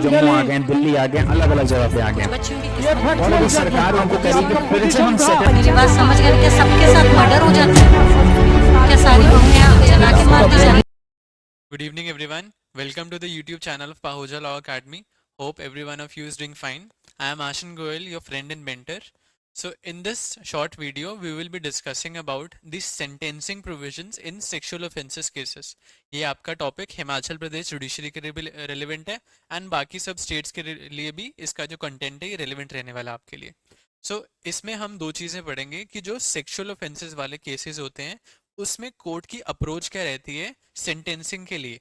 जम्मू आ गए, दिल्ली आ गए, अलग अलग जगह पे आ गए। और अगर सरकार उनको कहेगी फिर से हम मेरी बात समझ गए? क्या सबके साथ मर्डर हो जाता है? क्या सारी बहुएं जला के मार दी जाती? Good evening, everyone. Welcome to the YouTube channel of Pahuja Law Academy. Hope every one of you is doing fine. I am Ashin Goyal, your friend and mentor. So, in this short video, we will be discussing about the sentencing provisions in sexual offences cases. ये आपका topic Himachal Pradesh judiciary के लिए relevant है and बाकी सब states के लिए भी इसका जो कंटेंट है ये रेलिवेंट रहने वाला है आपके लिए. इसमें हम दो चीज़ें पढ़ेंगे कि जो सेक्सुअल ऑफेंसेस वाले केसेस होते हैं उसमें कोर्ट की अप्रोच क्या रहती है सेंटेंसिंग के लिए.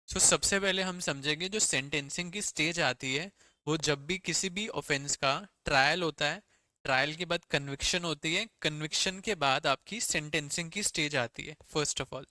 सबसे पहले हम समझेंगे जो सेंटेंसिंग की स्टेज आती है वो जब भी किसी भी ऑफेंस का ट्रायल होता है, ट्रायल के बाद कन्विक्शन होती है, कन्विक्शन के बाद आपकी सेंटेंसिंग की स्टेज आती है फर्स्ट ऑफ ऑल.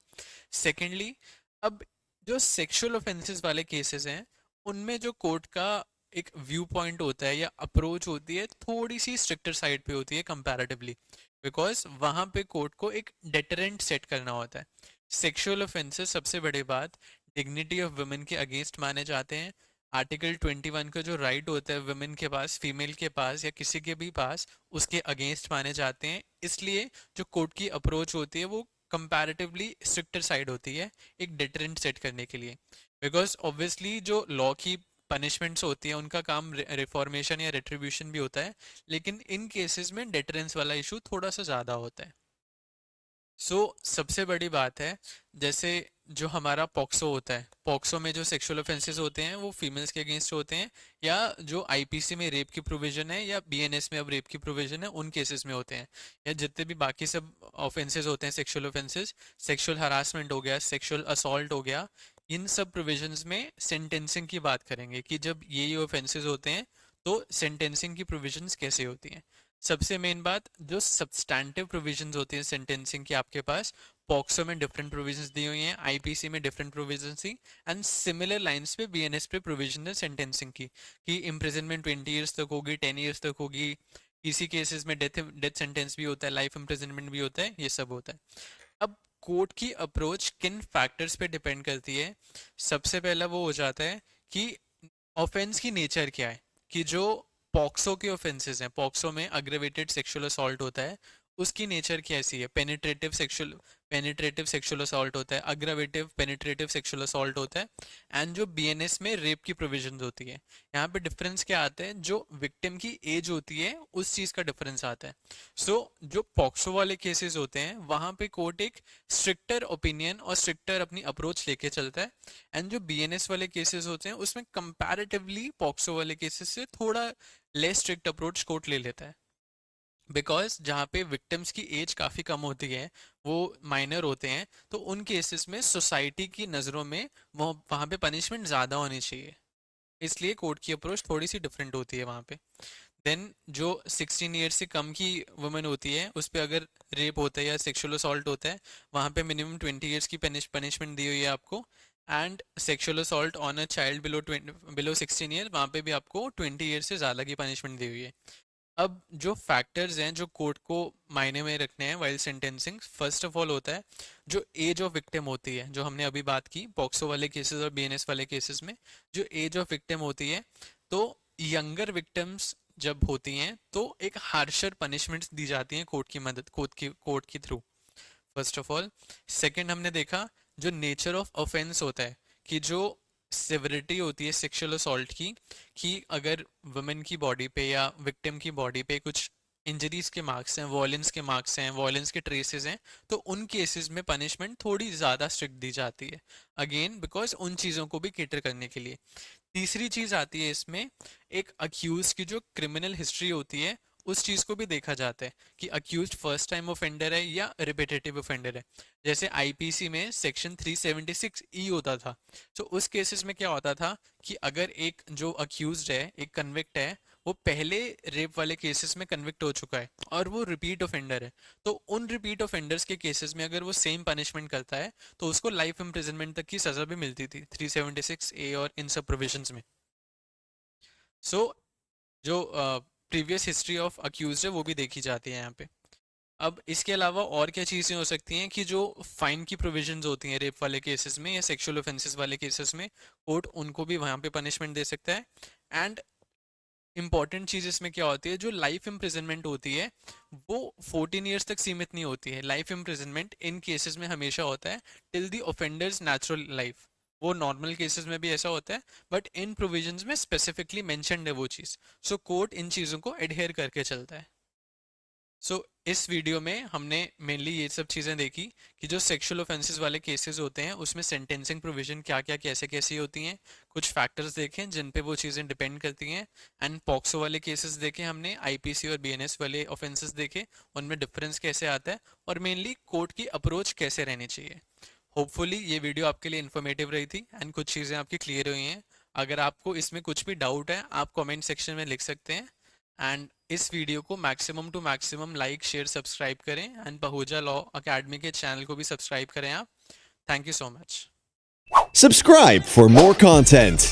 सेकेंडली, अब जो सेक्सुअल ऑफेंसेस वाले केसेस हैं उनमें जो कोर्ट का एक व्यू पॉइंट होता है या अप्रोच होती है थोड़ी सी स्ट्रिक्टर साइड पे होती है कंपैरेटिवली, बिकॉज वहां पे कोर्ट को एक डेटरेंट सेट करना होता है. सेक्सुअल ऑफेंसेस सबसे बड़ी बात डिग्निटी ऑफ वुमेन के अगेंस्ट माने जाते हैं. आर्टिकल 21 का जो राइट होता है वुमेन के पास, फीमेल के पास या किसी के भी पास, उसके अगेंस्ट माने जाते हैं. इसलिए जो कोर्ट की अप्रोच होती है वो कंपैरेटिवली स्ट्रिक्टर साइड होती है एक डेटरेंट सेट करने के लिए. बिकॉज ऑब्वियसली जो लॉ की पनिशमेंट्स होती है उनका काम रिफॉर्मेशन या रेट्रीब्यूशन भी होता है, लेकिन इन केसेस में डेटरेंस वाला इशू थोड़ा सा ज़्यादा होता है. सबसे बड़ी बात है जैसे जो हमारा पॉक्सो होता है, पॉक्सो में जो सेक्सुअल ऑफेंसेस होते हैं वो फीमेल्स के अगेंस्ट होते हैं, या जो आईपीसी में रेप की प्रोविजन है या बीएनएस में अब रेप की प्रोविजन है उन केसेस में होते हैं, या जितने भी बाकी सब ऑफेंसेस होते हैं सेक्सुअल ऑफेंसेस, सेक्सुअल हरासमेंट हो गया, सेक्सुअल असॉल्ट हो गया, इन सब प्रोविजंस में सेंटेंसिंग की बात करेंगे कि जब ये ऑफेंसेस होते हैं तो सेंटेंसिंग की प्रोविजंस कैसे होती हैं. सबसे मेन बात जो सब्सटैंटिव प्रोविजंस होती हैं सेंटेंसिंग की आपके पास, पॉक्सो में डिफरेंट प्रोविजंस दी हुई हैं, आईपीसी में डिफरेंट प्रोविजंस थी, एंड सिमिलर लाइंस पे बीएनएस पे प्रोविजन है सेंटेंसिंग की कि इम्प्रिजनमेंट 20 ईयर्स तक होगी, 10 ईयर्स तक होगी, किसी केसेस में डेथ सेंटेंस भी होता है, लाइफ इम्प्रिजनमेंट भी होता है, ये सब होता है. अब कोर्ट की अप्रोच किन फैक्टर्स पे डिपेंड करती है. सबसे पहला वो हो जाता है कि ऑफेंस की नेचर क्या है, कि जो पॉक्सो के ऑफेंसेस हैं, पॉक्सो में अग्रेवेटेड सेक्सुअल असॉल्ट होता है, उसकी नेचर कैसी है. पेनिट्रेटिव सेक्सुअल असॉल्ट होता है, अग्रेवेटिव पेनिट्रेटिव सेक्सुअल असॉल्ट होता है, एंड जो बीएनएस में रेप की प्रोविजन होती है. यहाँ पे डिफरेंस क्या आता है, जो विक्टिम की एज होती है उस चीज का डिफरेंस आता है. जो पॉक्सो वाले केसेस होते हैं वहां पे कोर्ट एक स्ट्रिक्टर ओपिनियन और स्ट्रिक्टर अपनी अप्रोच लेके चलता है, एंड जो बीएनएस वाले केसेस होते हैं उसमें कंपैरेटिवली पॉक्सो वाले केसेस से थोड़ा लेस स्ट्रिक्ट अप्रोच कोर्ट ले लेता है. बिकॉज जहाँ पे विक्टिम्स की एज काफ़ी कम होती है, वो माइनर होते हैं, तो उन केसेस में सोसाइटी की नज़रों में वो वहाँ पे पनिशमेंट ज़्यादा होनी चाहिए, इसलिए कोर्ट की अप्रोच थोड़ी सी डिफरेंट होती है वहाँ पे. देन जो 16 ईयर्स से कम की वुमेन होती है उस पर अगर रेप होता है या सेक्सुअल असॉल्ट होता है, वहाँ पे मिनिमम 20 ईयर्स की पनिशमेंट दी हुई है आपको, and sexual assault on a child below 16 year, वहाँ पे भी आपको 20 ईयर्स से ज़्यादा की पनिशमेंट दी हुई है. अब जो फैक्टर्स हैं जो कोर्ट को मायने में रखने हैं while sentencing, first of all होता है जो एज ऑफ विक्टिम होती है, जो हमने अभी बात की पॉक्सो वाले केसेस और बीएनएस वाले केसेस में जो एज ऑफ विक्टिम होती है, तो यंगर विक्टिम्स जब होती हैं तो एक हार्शर पनिशमेंट्स दी जाती हैं कोर्ट की मदद, कोर्ट की through, first of all. Second हमने देखा जो नेचर ऑफ ऑफेंस होता है, कि जो सिविरिटी होती है सेक्सुअल असॉल्ट की, कि अगर वुमेन की बॉडी पे या विक्टिम की बॉडी पे कुछ इंजरीज के मार्क्स हैं, वॉयलेंस के ट्रेसेस हैं, तो उन केसेस में पनिशमेंट थोड़ी ज़्यादा स्ट्रिक्ट दी जाती है, अगेन बिकॉज उन चीज़ों को भी केटर करने के लिए. तीसरी चीज़ आती है इसमें, एक अक्यूज की जो क्रिमिनल हिस्ट्री होती है उस चीज़ को भी देखा जाता है कि अक्यूज फर्स्ट टाइम ऑफेंडर है या रिपीटेटिव ऑफेंडर है. जैसे आईपीसी में सेक्शन 376 ई होता था, तो उस केसेस में क्या होता था कि अगर एक जो अक्यूज्ड है, एक कन्विक्ट है, वो पहले रेप वाले केसेस में कन्विक्ट हो चुका है और वो रिपीट ऑफेंडर है, तो उन रिपीट ऑफेंडर्स के केसेस में अगर वो सेम पनिशमेंट करता है तो उसको लाइफ इम्प्रिजनमेंट तक की सजा भी मिलती थी 376 ए और इन सब प्रोविजंस में. सो जो प्रीवियस हिस्ट्री ऑफ अक्यूज है वो भी देखी जाती है यहाँ पे. अब इसके अलावा और क्या चीज़ें हो सकती हैं कि जो फाइन की प्रोविजंस होती हैं रेप वाले केसेस में या सेक्सुअल ऑफेंसेस वाले केसेस में, कोर्ट उनको भी वहाँ पे पनिशमेंट दे सकता है। एंड इंपॉर्टेंट चीज इसमें क्या होती है, जो लाइफ इम्प्रिजनमेंट होती है वो 14 ईयर्स तक सीमित नहीं होती है। लाइफ इम्प्रिजनमेंट इन केसेस में हमेशा होता है till the offenders natural life. वो नॉर्मल केसेस में भी ऐसा होता है, बट इन प्रोविजंस में स्पेसिफिकली मेंशन्ड है वो चीज़। सो कोर्ट इन चीज़ों को एडहेयर करके चलता है। सो इस वीडियो में हमने मेनली ये सब चीज़ें देखी कि जो सेक्सुअल ऑफेंसेस वाले केसेस होते हैं उसमें सेंटेंसिंग प्रोविजन क्या क्या कैसे कैसी होती हैं, कुछ फैक्टर्स देखें जिन पे वो चीज़ें डिपेंड करती हैं। एंड पॉक्सो वाले केसेस देखे हमने, आईपीसी और बीएनएस वाले ऑफेंसेस देखे, उनमें डिफरेंस कैसे आता है, और मेनली कोर्ट की अप्रोच कैसे रहनी चाहिए। होपफुली ये वीडियो आपके लिए इन्फॉर्मेटिव रही थी एंड कुछ चीज़ें आपकी क्लियर हुई हैं। अगर आपको इसमें कुछ भी डाउट है आप कमेंट सेक्शन में लिख सकते हैं। एंड इस वीडियो को maximum to maximum like share subscribe करें एंड पहुजा लॉ अकेडमी के चैनल को भी सब्सक्राइब करें आप। Thank you so much. Subscribe for more content.